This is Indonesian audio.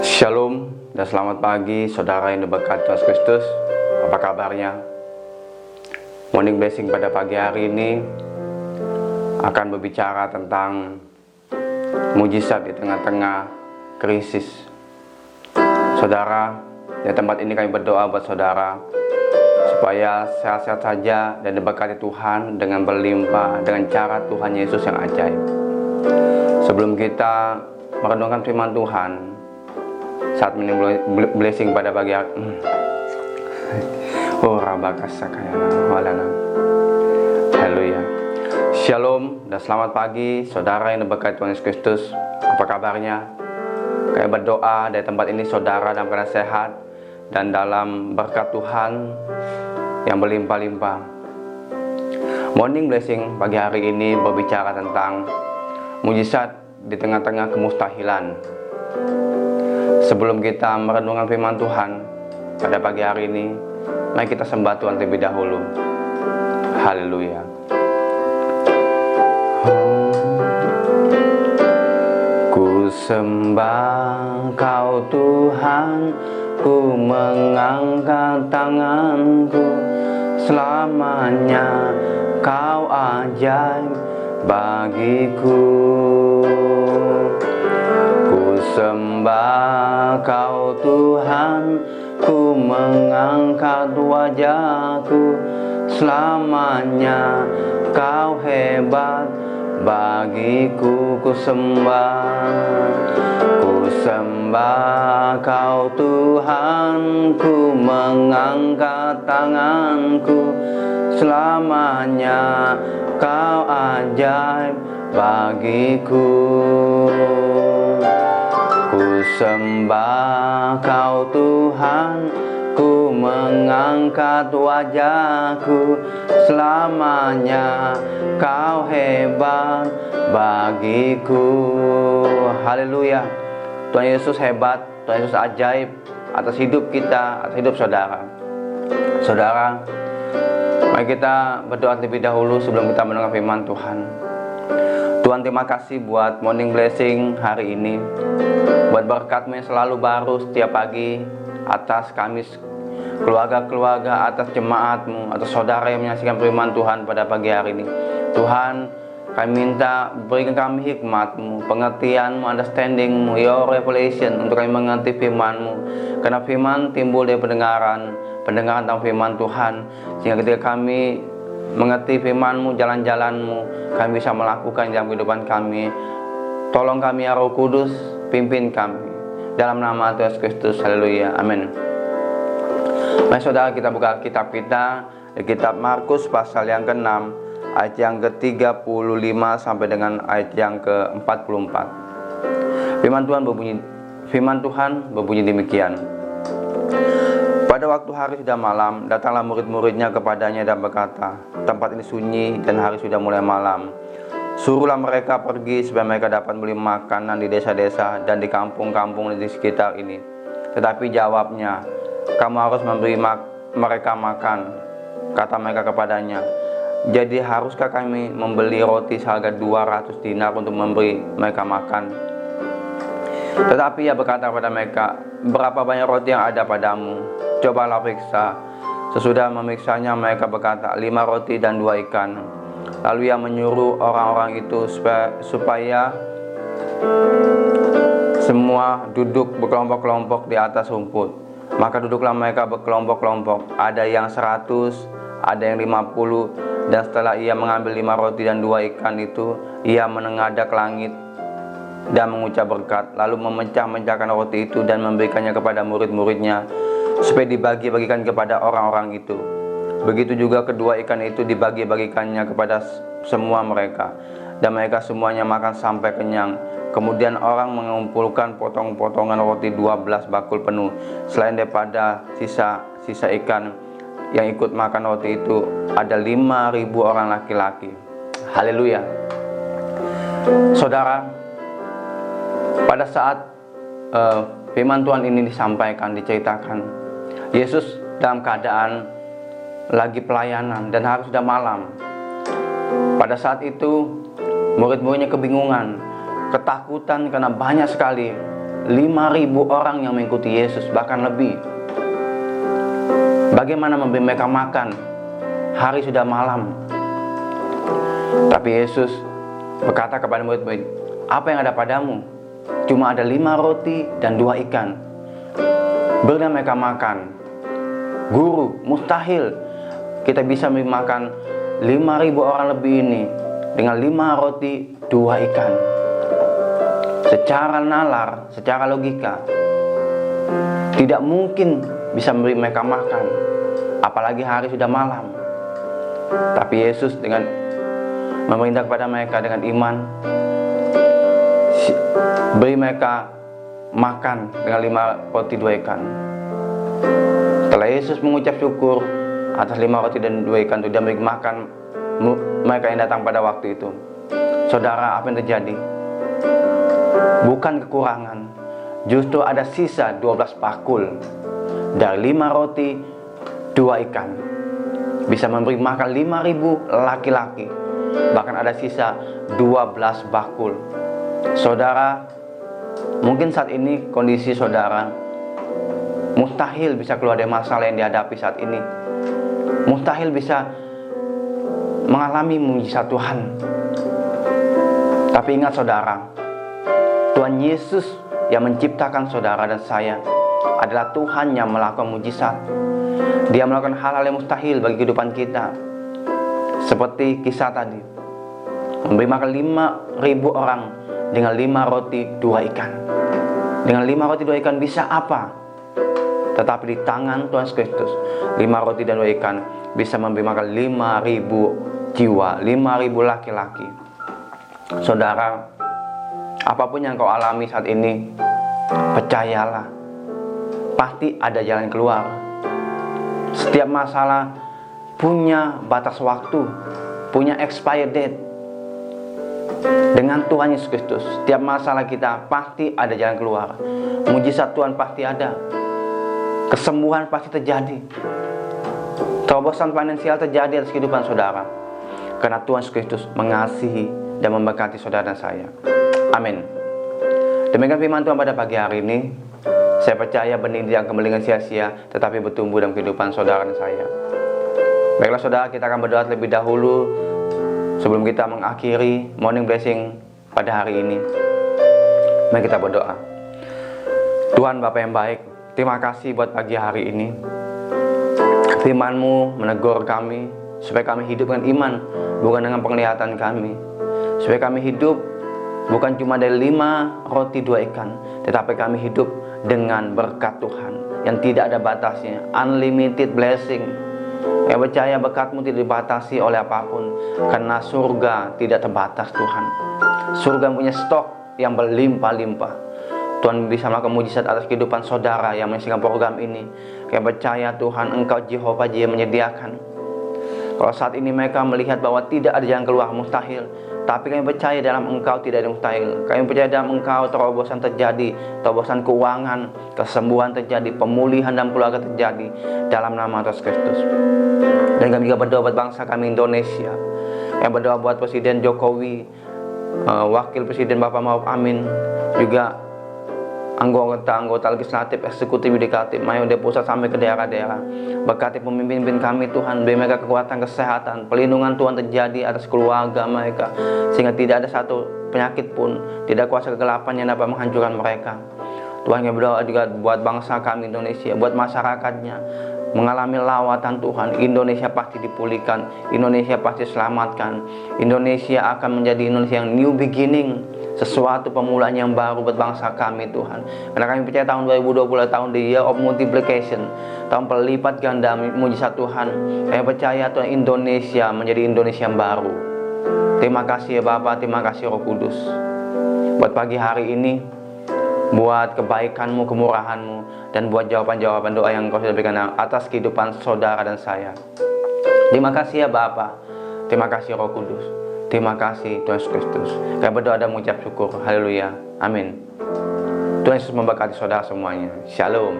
Shalom dan selamat pagi saudara yang diberkati Tuhan Kristus. Apa kabarnya? Morning Blessing pada pagi hari ini akan berbicara tentang mujizat di tengah-tengah krisis. Saudara, di tempat ini kami berdoa buat saudara supaya sehat-sehat saja dan diberkati Tuhan dengan berlimpah dengan cara Tuhan Yesus yang ajaib. Sebelum kita merenungkan firman Tuhan saat morning blessing pada pagi hari, haleluya. Shalom dan selamat pagi saudara yang diberkati Tuhan Yesus Kristus. Apa kabarnya? Kami berdoa dari tempat ini saudara dalam keadaan sehat dan dalam berkat Tuhan yang berlimpah-limpah. Morning blessing pagi hari ini berbicara tentang mujizat di tengah-tengah kemustahilan. Sebelum kita merenungkan firman Tuhan pada pagi hari ini, mari kita sembah Tuhan terlebih dahulu. Haleluya. Ku sembah Kau Tuhan, ku mengangkat tanganku, selamanya Kau ajaib bagiku. Sembah Kau Tuhan, ku mengangkat wajahku, selamanya Kau hebat bagiku. Ku sembah Kau Tuhan, ku mengangkat tanganku, selamanya Kau ajaib bagiku. Ku sembah Kau Tuhan, ku mengangkat wajahku, selamanya Kau hebat bagiku. Haleluya. Tuhan Yesus hebat, Tuhan Yesus ajaib atas hidup kita, atas hidup saudara. Saudara, mari kita berdoa terlebih dahulu sebelum kita mendengar firman Tuhan. Tuhan, terima kasih buat morning blessing hari ini, buat berkat-Mu yang selalu baru setiap pagi atas kami keluarga-keluarga, atas jemaat-Mu, atas saudara yang menyaksikan firman Tuhan pada pagi hari ini. Tuhan, kami minta berikan kami hikmat-Mu, pengertian-Mu, understanding-Mu, your revelation untuk kami mengerti firman-Mu. Karena firman timbul dari pendengaran tentang firman Tuhan, sehingga ketika kami mengerti firman-Mu, jalan-jalan-Mu, kami bisa melakukan dalam kehidupan kami. Tolong kami ya Roh Kudus, pimpin kami dalam nama Tuhan Yesus Kristus. Haleluya, amin. Mari saudara kita buka kitab kita di kitab Markus pasal yang ke-6 ayat yang ke-35 sampai dengan ayat yang ke-44. Firman Tuhan berbunyi demikian. Pada waktu hari sudah malam, datanglah murid-muridnya kepadanya dan berkata, tempat ini sunyi dan hari sudah mulai malam. Suruhlah mereka pergi supaya mereka dapat beli makanan di desa-desa dan di kampung-kampung di sekitar ini. Tetapi jawabnya, kamu harus memberi mereka makan. Kata mereka kepadanya, jadi haruskah kami membeli roti seharga 200 dinar untuk memberi mereka makan? Tetapi ia berkata kepada mereka, berapa banyak roti yang ada padamu? Cobalah periksa. Sesudah memiksanya mereka berkata, 5 roti dan 2 ikan. Lalu ia menyuruh orang-orang itu supaya semua duduk berkelompok-kelompok di atas rumput. Maka duduklah mereka berkelompok-kelompok, ada yang 100, ada yang 50. Dan setelah ia mengambil 5 roti dan 2 ikan itu, ia menengadah ke langit dan mengucap berkat, lalu memecah-mecahkan roti itu dan memberikannya kepada murid-muridnya supaya dibagi-bagikan kepada orang-orang itu. Begitu juga kedua ikan itu dibagi-bagikannya kepada semua mereka, dan mereka semuanya makan sampai kenyang. Kemudian orang mengumpulkan potong-potongan roti 12 bakul penuh, selain daripada sisa ikan yang ikut makan roti itu ada 5.000 orang laki-laki. Haleluya. Saudara, pada saat firman Tuhan ini disampaikan, diceritakan, Yesus dalam keadaan lagi pelayanan dan hari sudah malam. Pada saat itu murid-muridnya kebingungan, ketakutan karena banyak sekali 5.000 orang yang mengikuti Yesus, bahkan lebih. Bagaimana memberi mereka makan? Hari sudah malam. Tapi Yesus berkata kepada murid-murid, apa yang ada padamu? Cuma ada 5 roti dan 2 ikan. Berilah mereka makan. Guru, mustahil kita bisa memberi makan 5.000 orang lebih ini dengan 5 roti 2 ikan. Secara nalar, secara logika, tidak mungkin bisa memberi mereka makan, apalagi hari sudah malam. Tapi Yesus dengan memerintah kepada mereka dengan iman, beri mereka makan dengan 5 roti 2 ikan. Setelah Yesus mengucap syukur atas 5 roti dan 2 ikan itu, dan memberi makan mereka yang datang pada waktu itu. Saudara, apa yang terjadi? Bukan kekurangan, justru ada sisa 12 bakul dari 5 roti 2 ikan. Bisa memberi makan 5.000 laki-laki. Bahkan ada sisa 12 bakul. Saudara, mungkin saat ini kondisi saudara mustahil bisa keluar dari masalah yang dihadapi saat ini. Mustahil bisa mengalami mujizat Tuhan. Tapi ingat saudara, Tuhan Yesus yang menciptakan saudara dan saya adalah Tuhan yang melakukan mujizat. Dia melakukan hal-hal yang mustahil bagi kehidupan kita. Seperti kisah tadi, memberi makan 5.000 orang dengan 5 roti 2 ikan. Dengan 5 roti 2 ikan bisa apa? Tetapi di tangan Tuhan Kristus, 5 roti dan 2 ikan bisa memberi makan 5.000 jiwa, 5.000 laki-laki. Saudara, apapun yang kau alami saat ini, percayalah, pasti ada jalan keluar. Setiap masalah punya batas waktu, punya expired date. Dengan Tuhan Yesus Kristus, setiap masalah kita pasti ada jalan keluar. Mujizat Tuhan pasti ada. Kesembuhan pasti terjadi. Terobosan finansial terjadi atas kehidupan saudara. Karena Tuhan Yesus Kristus mengasihi dan memberkati saudara dan saya. Amin. Demikian firman Tuhan pada pagi hari ini. Saya percaya benih tidak kembali dengan sia-sia, tetapi bertumbuh dalam kehidupan saudara dan saya. Baiklah saudara, kita akan berdoa terlebih dahulu sebelum kita mengakhiri morning blessing pada hari ini. Mari kita berdoa. Tuhan Bapa yang baik, terima kasih buat pagi hari ini. Firman-Mu menegur kami supaya kami hidup dengan iman, bukan dengan penglihatan kami. Supaya kami hidup bukan cuma dari 5 roti 2 ikan, tetapi kami hidup dengan berkat Tuhan yang tidak ada batasnya, unlimited blessing. Yang percaya berkat-Mu tidak dibatasi oleh apapun, karena surga tidak terbatas Tuhan. Surga punya stok yang berlimpah-limpah. Tuhan bisa melakukan mujizat atas kehidupan saudara yang menyaksikan program ini. Yang percaya Tuhan, Engkau Jehovah Jireh menyediakan. Kalau saat ini mereka melihat bahwa tidak ada jalan keluar, mustahil, tapi kami percaya dalam Engkau tidak ada mustahil. Kami percaya dalam Engkau terobosan terjadi, terobosan keuangan, kesembuhan terjadi, pemulihan dan keluarga terjadi dalam nama Yesus Kristus. Dan kami juga berdoa buat bangsa kami Indonesia. Kami berdoa buat Presiden Jokowi, Wakil Presiden Bapak Ma'ruf Amin, juga anggota legislatif, eksekutif, yudikatif, mulai dari pusat sampai ke daerah-daerah. Berkati pemimpin kami Tuhan, beri mereka kekuatan kesehatan, pelindungan Tuhan terjadi atas keluarga mereka, sehingga tidak ada satu penyakit pun, tidak kuasa kegelapan yang dapat menghancurkan mereka. Tuhan, kami berdoa juga buat bangsa kami Indonesia, buat masyarakatnya, mengalami lawatan Tuhan. Indonesia pasti dipulihkan, Indonesia pasti selamatkan, Indonesia akan menjadi Indonesia yang new beginning, sesuatu pemulaan yang baru buat bangsa kami Tuhan. Karena kami percaya tahun 2020 tahun the year of multiplication, tahun pelipat ganda mujizat Tuhan. Kami percaya Tuhan, Indonesia menjadi Indonesia yang baru. Terima kasih ya Bapa, terima kasih Roh Kudus buat pagi hari ini, buat kebaikan-Mu, kemurahan-Mu, dan buat jawaban-jawaban doa yang Kau sudah berikan atas kehidupan saudara dan saya. Terima kasih ya Bapa, terima kasih Roh Kudus, terima kasih Tuhan Yesus Kristus. Kami berdoa dan mengucap syukur. Haleluya. Amin. Tuhan Yesus memberkati saudara semuanya. Shalom.